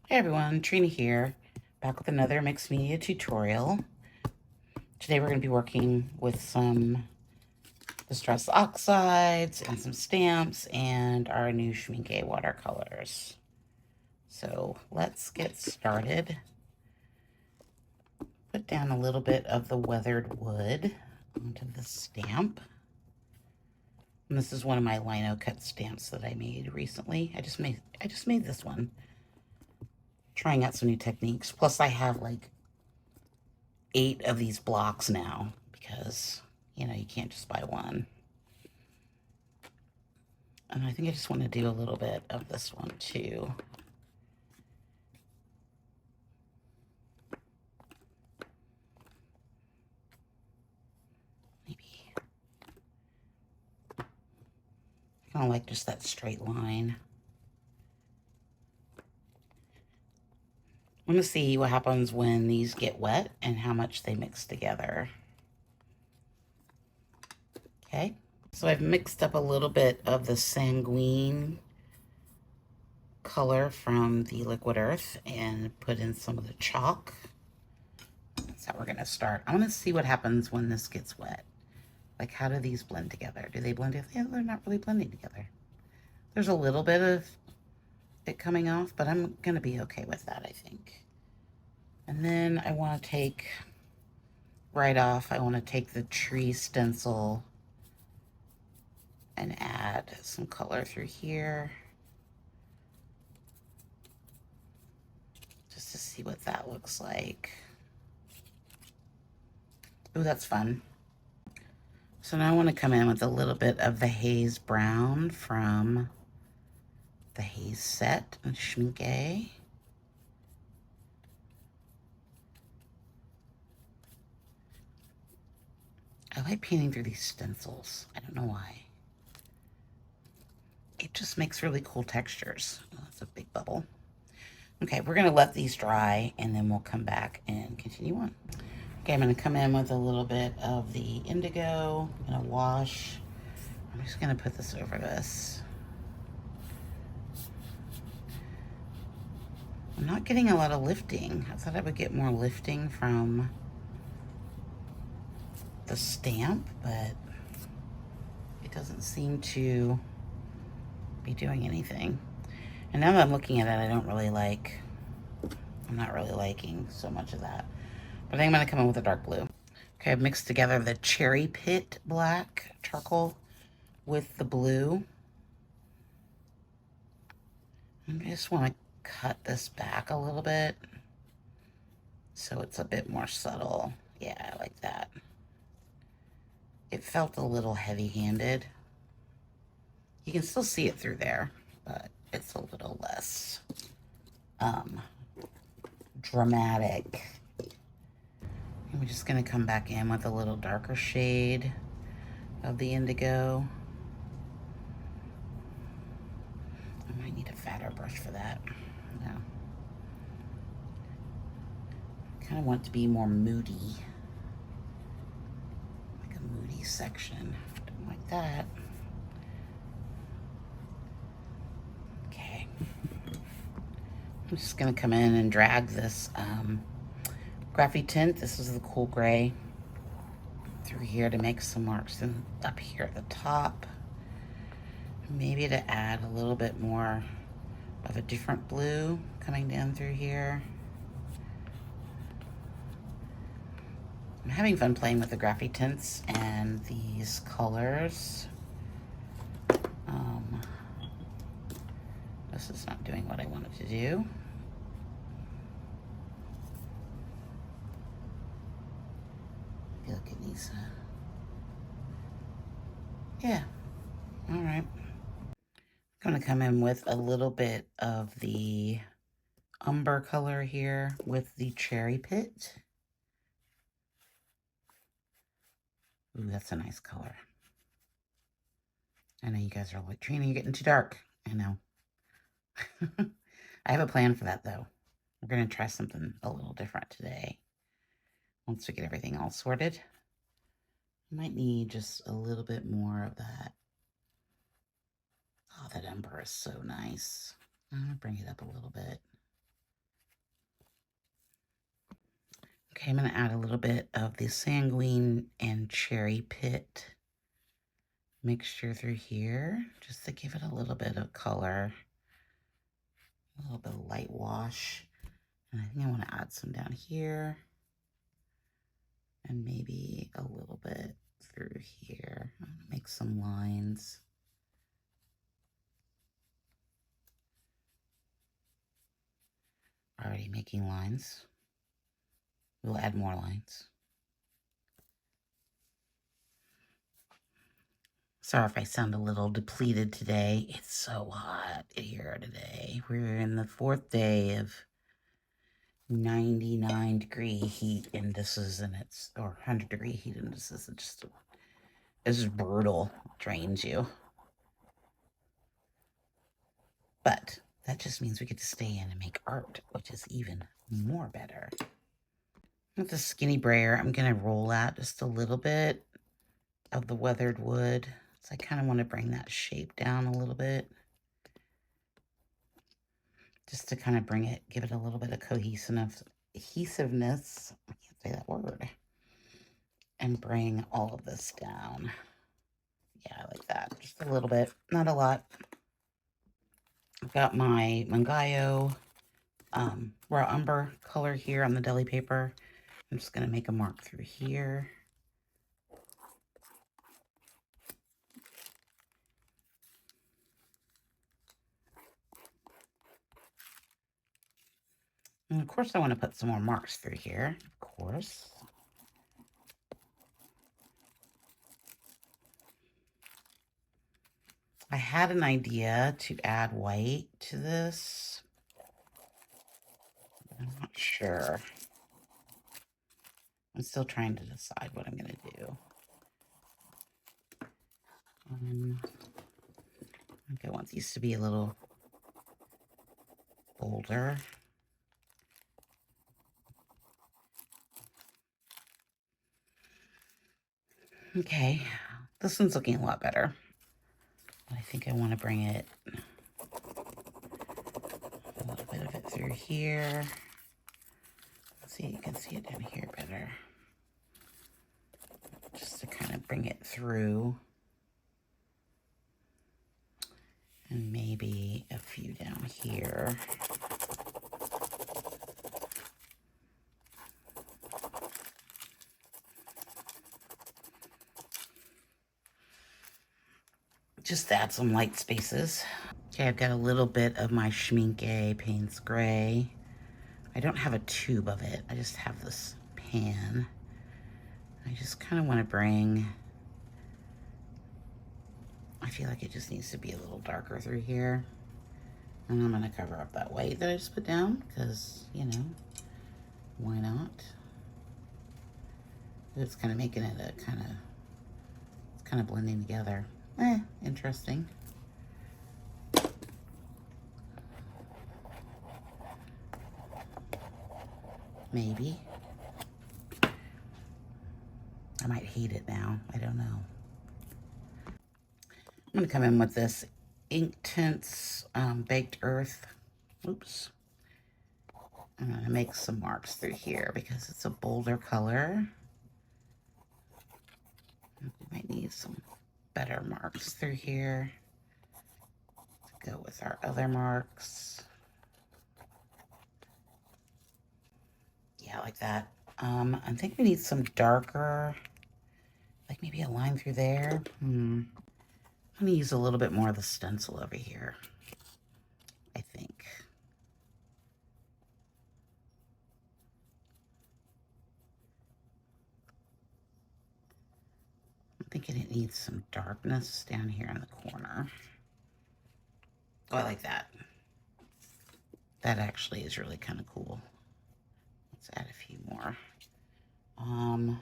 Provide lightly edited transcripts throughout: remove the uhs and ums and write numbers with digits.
Hey everyone, Trina here, back with another mixed media tutorial. Today we're going to be working with some distress oxides and some stamps and our new Schmincke watercolors. So let's get started. Put down a little bit of the weathered wood onto the stamp. And this is one of my lino cut stamps that I made recently. I just made this one, trying out some new techniques. Plus I have like 8 of these blocks now because, you know, you can't just buy one. And I think I just want to do a little bit of this one too. Maybe. Kind of like just that straight line. I'm going to see what happens when these get wet and how much they mix together. Okay. So I've mixed up a little bit of the sanguine color from the liquid earth and put in some of the chalk. That's how we're going to start. I want to see what happens when this gets wet. Like, how do these blend together? Do they blend together? Yeah, they're not really blending together. There's a little bit of it coming off, but I'm going to be okay with that, I think. And then I want to take, right off, I want to take the tree stencil and add some color through here. Just to see what that looks like. Ooh, that's fun. So now I want to come in with a little bit of the haze brown from the haze set in Schmincke. I like painting through these stencils. I don't know why. It just makes really cool textures. Oh, that's a big bubble. Okay, we're gonna let these dry and then we'll come back and continue on. Okay, I'm gonna come in with a little bit of the indigo. I'm gonna wash. I'm just gonna put this over this. I'm not getting a lot of lifting. I thought I would get more lifting from the stamp, but it doesn't seem to be doing anything. And now that I'm looking at it, I'm not really liking so much of that. But I think I'm gonna come in with a dark blue. Okay, I've mixed together the cherry pit black charcoal with the blue. I just want to cut this back a little bit so it's a bit more subtle. Yeah, I like that. It felt a little heavy-handed. You can still see it through there, but it's a little less dramatic. And we're just gonna come back in with a little darker shade of the indigo. I might need a fatter brush for that. No. Kind of want it to be more moody. Like a moody section. Don't like that. Okay. I'm just gonna come in and drag this Graphite tint. This is the cool gray through here to make some marks and up here at the top. Maybe to add a little bit more of a different blue coming down through here. I'm having fun playing with the Graphite tints and these colors. This is not doing what I wanted to do. I feel like it needs yeah, all right. I'm gonna come in with a little bit of the umber color here with the cherry pit. Ooh, that's a nice color. I know you guys are like, Trina, you're getting too dark. I know. I have a plan for that though. We're gonna try something a little different today. Once we get everything all sorted, I might need just a little bit more of that. Oh, that umber is so nice. I'm gonna bring it up a little bit. Okay, I'm going to add a little bit of the sanguine and cherry pit mixture through here, just to give it a little bit of color, a little bit of light wash. And I think I want to add some down here, and maybe a little bit through here. I'm going to make some lines. Already making lines. We'll add more lines. Sorry if I sound a little depleted today. It's so hot here today. We're in the 4th day of 99-degree heat indices, and it's, or 100-degree heat indices. It's just brutal. It drains you. But that just means we get to stay in and make art, which is even more better. With the skinny brayer, I'm going to roll out just a little bit of the weathered wood. So I kind of want to bring that shape down a little bit, just to kind of bring it, give it a little bit of cohesiveness. I can't say that word. And bring all of this down. Yeah, like that. Just a little bit, not a lot. I've got my Mungyo raw umber color here on the deli paper. I'm just going to make a mark through here. And of course I want to put some more marks through here, of course. I had an idea to add white to this. I'm not sure. I'm still trying to decide what I'm going to do. I think I want these to be a little bolder. Okay, this one's looking a lot better. I think I want to bring it, a little bit of it through here. Let's see, you can see it down here better. Just to kind of bring it through. And maybe a few down here. Just to add some light spaces. Okay, I've got a little bit of my Schmincke Payne's Gray. I don't have a tube of it. I just have this pan. I just kind of want to bring, I feel like it just needs to be a little darker through here. And I'm going to cover up that white that I just put down because, you know, why not? It's kind of making it a it's kind of blending together. Interesting. Maybe. I might hate it now. I don't know. I'm going to come in with this Inktense Baked Earth. Oops. I'm going to make some marks through here because it's a bolder color. We might need some better marks through here to go with our other marks. Yeah, like that. I think we need some darker, like maybe a line through there. I'm going to use a little bit more of the stencil over here, I think. I'm thinking it needs some darkness down here in the corner. Oh, I like that. That actually is really kind of cool. Let's add a few more. And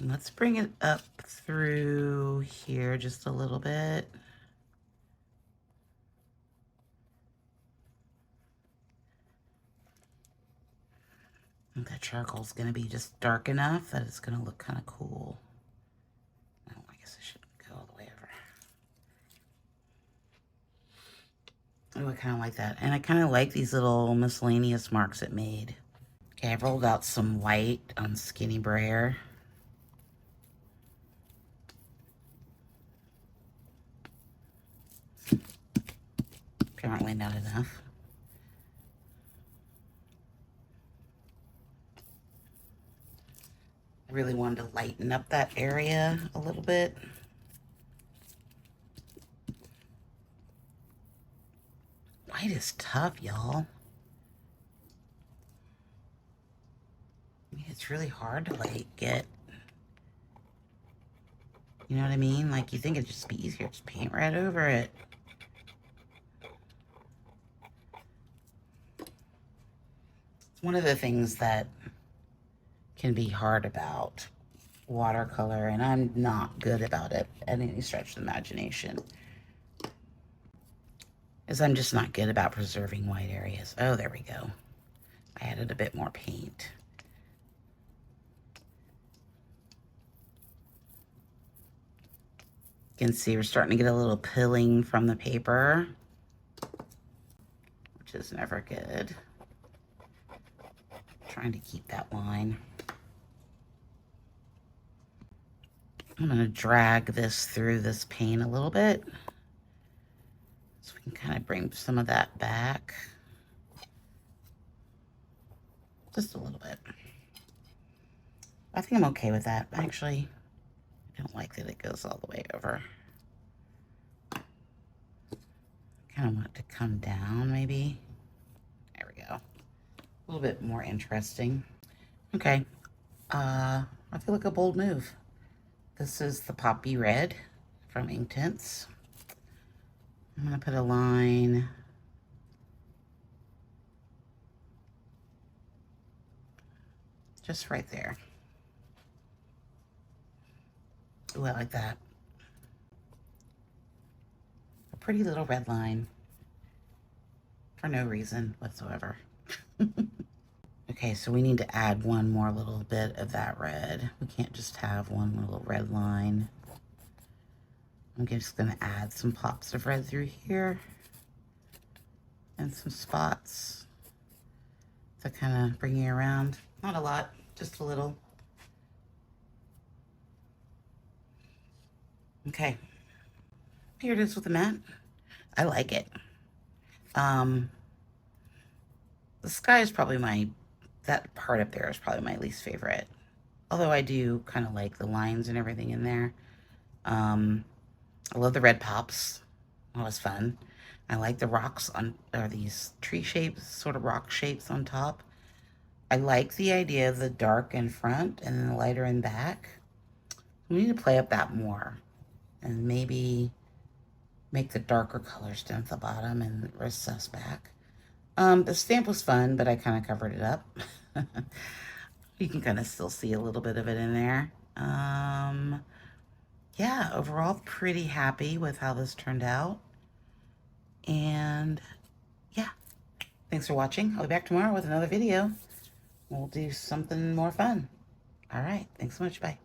let's bring it up through here just a little bit. I think that charcoal's going to be just dark enough that it's going to look kind of cool. Oh, I guess I shouldn't go all the way over. Oh, I kind of like that. And I kind of like these little miscellaneous marks it made. Okay, I rolled out some white on Skinny Brayer. Apparently not enough. I really wanted to lighten up that area a little bit. White is tough, y'all. It's really hard to, like, get, you know what I mean? Like, you think it'd just be easier, just paint right over it. It's one of the things that can be hard about watercolor, and I'm not good about it at any stretch of the imagination, is I'm just not good about preserving white areas. Oh, there we go. I added a bit more paint. You can see we're starting to get a little pilling from the paper, which is never good. Trying to keep that line. I'm going to drag this through this paint a little bit so we can kind of bring some of that back. Just a little bit. I think I'm okay with that. Actually, I don't like that it goes all the way over. Kind of want it to come down, maybe. There we go. A little bit more interesting. Okay. I feel like a bold move. This is the Poppy Red from Inktense. I'm going to put a line just right there. Ooh, I like that. A pretty little red line for no reason whatsoever. Okay, so we need to add one more little bit of that red. We can't just have one little red line. I'm just going to add some pops of red through here and some spots to kind of bring you around. Not a lot, just a little. Okay, here it is with the mat. I like it. The sky is probably that part up there is probably my least favorite. Although I do kind of like the lines and everything in there. I love the red pops. That was fun. I like the rocks or these tree shapes, sort of rock shapes on top. I like the idea of the dark in front and then the lighter in back. We need to play up that more and maybe make the darker colors down at the bottom and recess back. The stamp was fun, but I kind of covered it up. You can kind of still see a little bit of it in there. Yeah, overall, pretty happy with how this turned out. And yeah, thanks for watching. I'll be back tomorrow with another video. We'll do something more fun. All right, thanks so much. Bye.